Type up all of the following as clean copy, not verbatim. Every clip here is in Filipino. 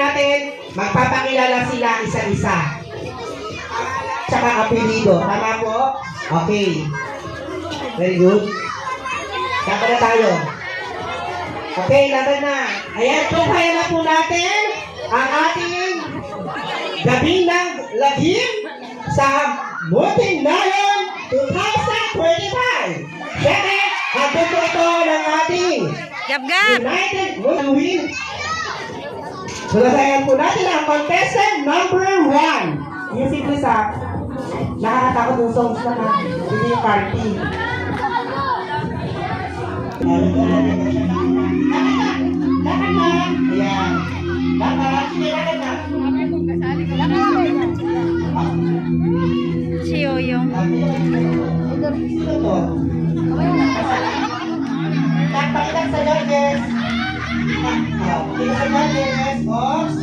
natin, magpapakilala sila isa-isa. Tsaka apelido. Tama po? Okay. Very good. Saka na tayo. Okay, laban na. Ayan, kaya na po natin ang ating gabi ng lagim sa Multinayon 2025. Siyempre, hanggang po ito ng ating United Win. Sulasayan po natin ang contestant number 1. Yung si Krisa, nakakatakot yung songs na hindi yung party. Lakad na! Ayan. Lakad. Sige, lakad na. Si Yoyong. Sino to? Pakitang sa judges. Pakitang sa judges. Oops.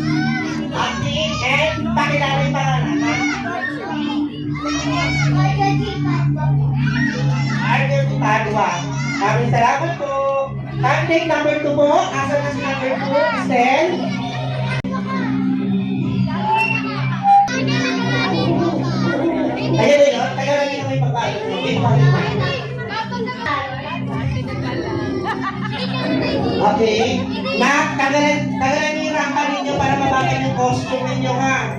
Acting and pakilala yung pangalan. Argel Padua. Maraming salamat po. Candidate number 2 po. Asa na si number 2? Stel. Ayan yun. Tagal lang yung may pagbago. Okay. Tagalan niyo yung rampa ninyo para mabagay yung costume ninyo ha.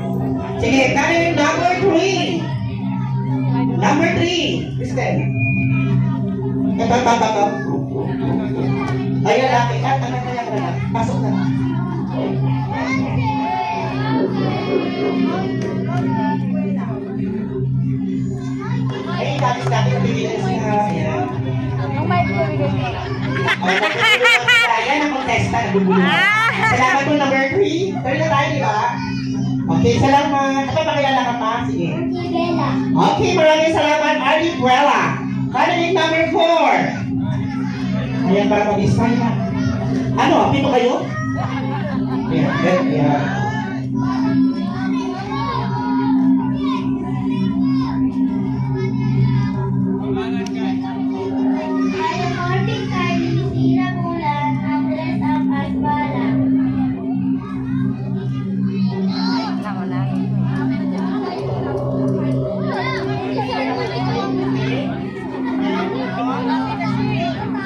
Sige, candidate number 3. Number 3. Kristen. Ito. Ayan, laki. Anak. Pasok na. Ay, tapos natin nabibigyan siya. Ayan. Ang may bibigay ko. Ayan ang contestant. Salamat po, number 3. Tuloy na tayo, di ba? Okay, salamat. Ito, pakilala ka pa? Sige. Okay, maraming salamat, Aribuela. Candidate number 4. Ayan, para mag-display na. Ano, pito kayo? Ayan.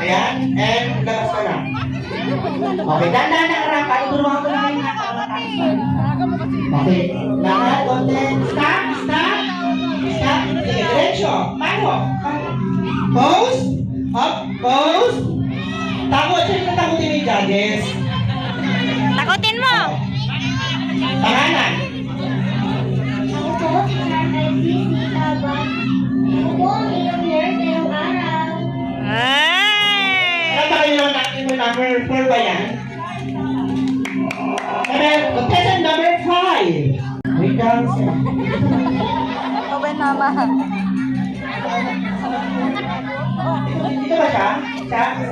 Ayan, and labas ka na. Okay, dandan na karang. Ituruan ko lang yung nakakatakas. Okay, lakad, konten. Stop. Sige, diretso. Mano. Pose. Up, pose. Takot. Sino na takutin yung judges? Takutin mo! Pangalan. Ano ba kayo natin mo number 4 ba yan? Contestant number 5. Wait down siya. Ito ba nama? Dito ba siya?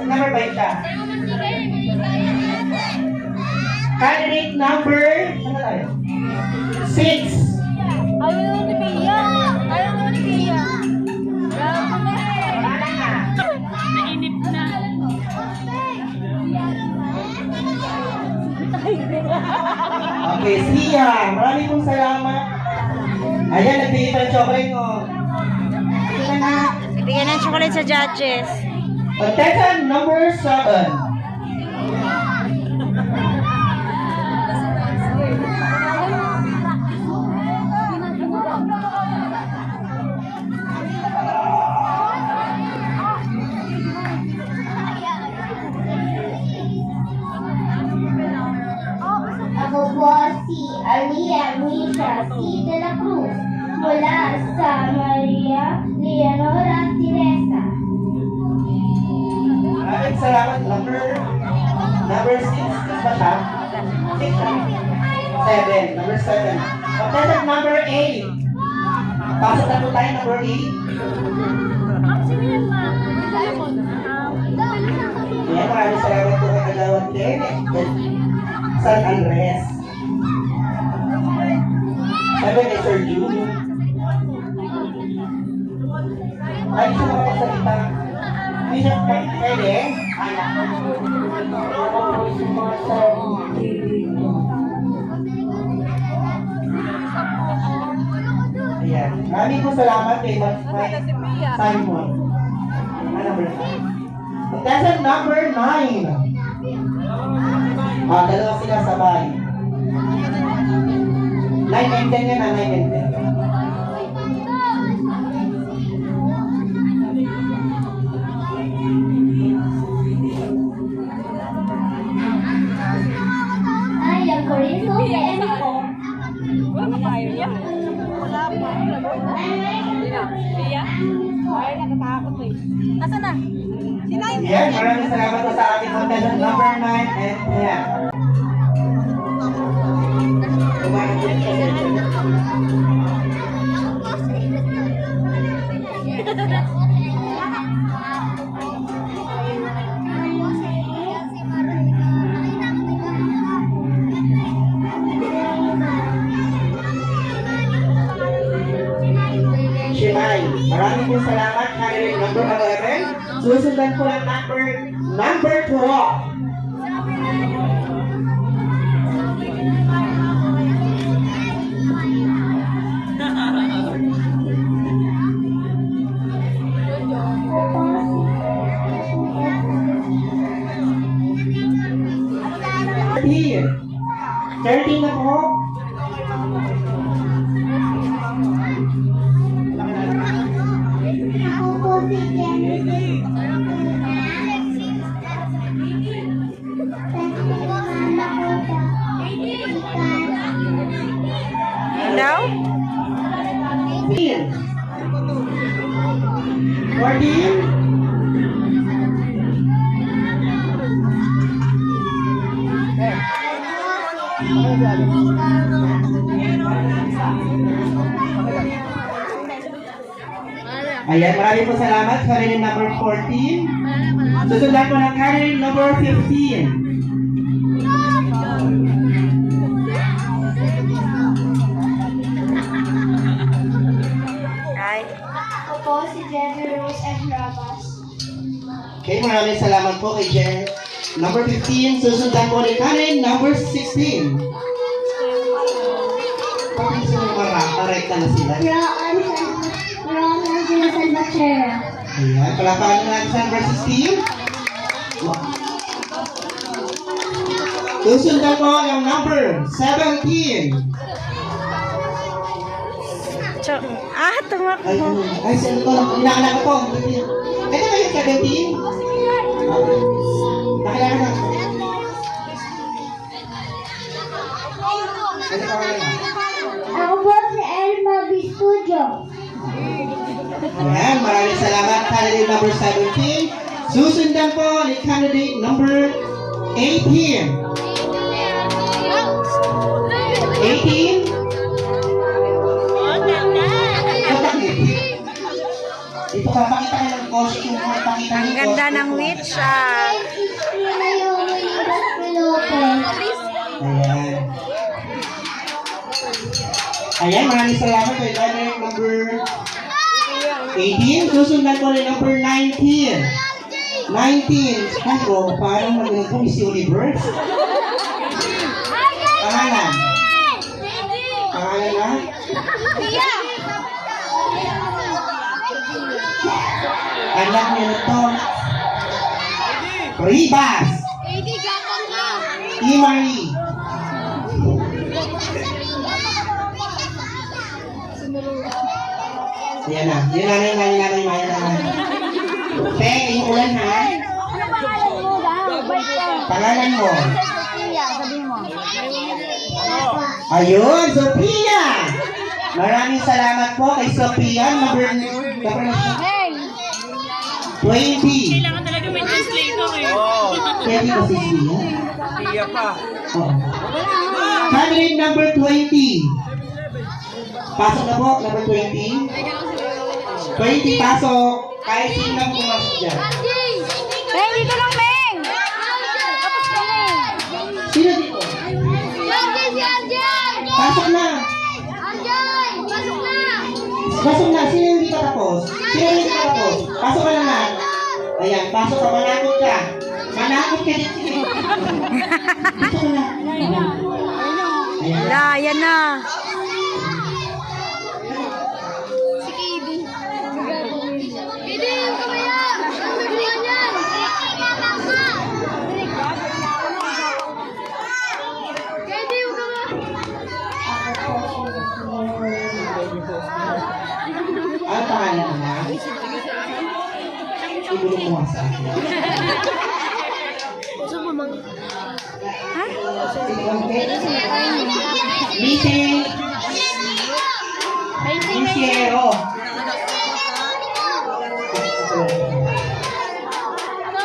Number 5 siya. Candidate number 6. Ayaw ni Pia! Nainip na. Okay, Sia. Maraming pong salamat. Ayan, nagbigay pa ng chocolate mo. Sige na. Bigyan ng chocolate sa judges. Contestant number 7. Ako po si Alia Luisa C. de la Cruz mula sa Maria Leonora Teresa. Maraming salamat. Number 6. Ba siya? 6 siya? 7. Number 7. Contestant number 8. Pasok na po tayo, number 8. Ayan, maraming salamat po kay Kagawad Kenneth. San Andres. 7 is Sir June. Ay, gusto mo magsalita? Hindi siya pwede? Maraming po salamat kay Simon. Number 5. Contestant number 9. Dalawa sila sabay. 9 and 10 yan, 9 and 10. Ay, ang Korean ko, kaya ko. Nasaan na? Yan, maraming salamat po sa ating contestant number 9 and 10. Shimay, maraming po salamat. Candidate number 11. Susundan po ang number 12. Here. 13 na po. Ako po si Jenny. Daw? 14. 14. Ayan, maraming po salamat sa candidate number 14. Susundan po ng candidate number 15. Ay. Ako po si Jenny Rose and Rabas. Okay, maraming salamat po kay Jen. Number 15, susundan po ni candidate number 16. Pati sila marekta na sila. Ron Angela Salvatierra. Ayan, palapakan natin sa number 16. Susundan po yung number 17. Ay, Tumakbo. ay, sino ko lang, inaanak ko po. Ito ba yung 17? Okay. Nakilala na. Ito pa wala. Ako po si Elma Bistudio. Ayan, maraming salamat. Candidate number 17. Susundan po ni candidate number 18. 18? Ito, papakita kayo ng costume. Papakita Ang ganda ng witch, ah. Sina yung Winibas Lopez. Ayan. Ayan, maraming salamat kay candidate number 18. Susundan ko rin number 19. 19. Ay, oh, parang mag-ano po, Miss Universe. Pangalan. Pangalan na? Anak niya na to. Ribas. Imari. Yan na. Yan na. Te, yung ulan ha. Pangalan mo. Sabihin mo. Ayun, Sophia. Maraming salamat po kay Sophia. Number 20. Kailangan talaga may translator eh. Pwede ba si Sophia? Iya pa. Oo. Candidate number 20. Pasok na po, number 20. 20 pasok. Kahit sino lang pumasok dyan. Meng, dito lang, Meng! Tapos ka, Meng. Sino dito? Pasok na. Pasok na. Sino yung hindi pa tapos? Sino yung hindi pa tapos? Pasok ka na na. Ayan, pasok ka. Manakot ka. Manakot ka dito. Pasok ka na. Ayan. Wala, yan na. gulong mo sa akin. Ha? Okay. Meeting. Misiero.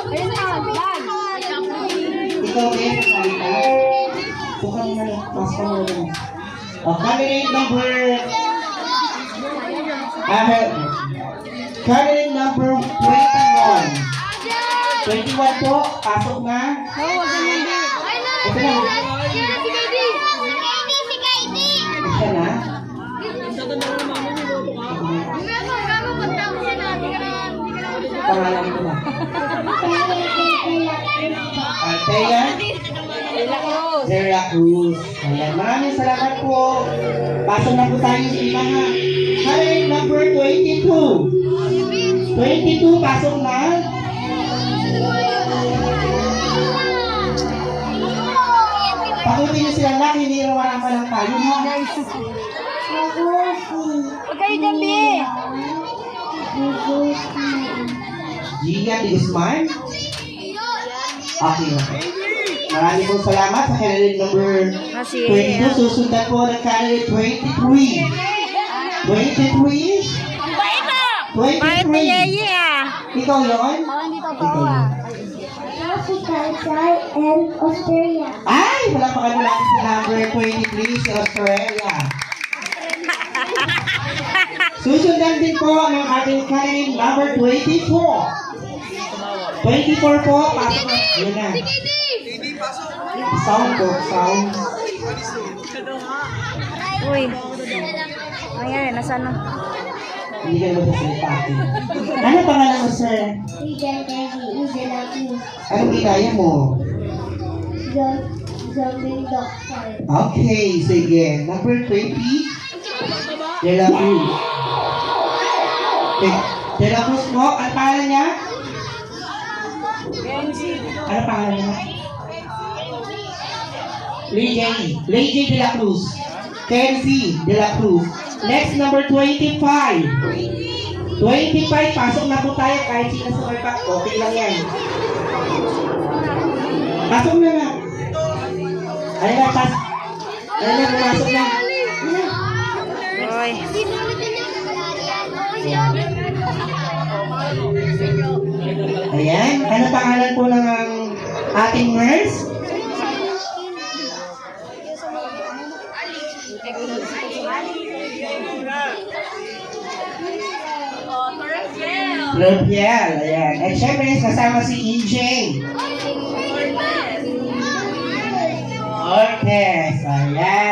Ayun na, bag. Ikaw din, salita. Bukan mo na, pasok mo na. Candidate number... Candidate number 21. 21 po, pasok na. No, wag na hindi. Ito na. Isa na. Pangalan ko na. Althea Zera Cruz. Ayan, maraming salamat po. Pasok na po tayo sa iba ha. Candidate number 22. 22, pasok na. Pakuti niyo sila na, hinirawan pa lang tayo ha. Huwag kayo dyan, B. Gian de Guzman. Okay. Maraming pong salamat sa candidate number 22. Susundan po ng candidate 23. 23? Ang bait na! Bait na 23. Yeye ah. Ikaw yun? Oh, hindi totoo ah. Si Kansai and Australia. Ay! Wala pa kami natin si number 23 si Australia. Susundan din po ng ating candidate number 24. 24 po. Pasok na. Yun na. Sound po. Sound. Uy. Ayan, nasaan na? Hindi ka naman sa ano pangalan mo, sir? Regan Teddy, Isela Cruz, Anong ginaya mo? Zombie Doctor. Okay, sige. Number 20. De La Cruz. Okay. De La Cruz po. Ano pangalan niya? Ano pangalan niya? Lay J. De La Cruz. Kenzie De La Cruz. Next, number 25. 25, pasok na po tayo kahit sino sa marpak. Okay lang yan. Pasok na na. Ano na, pumasok na. Uy. Ayan. Ano pangalan po ng ating nurse? Florpiel. Ayan. At syempre, kasama si EJ. Ortez. Ayan.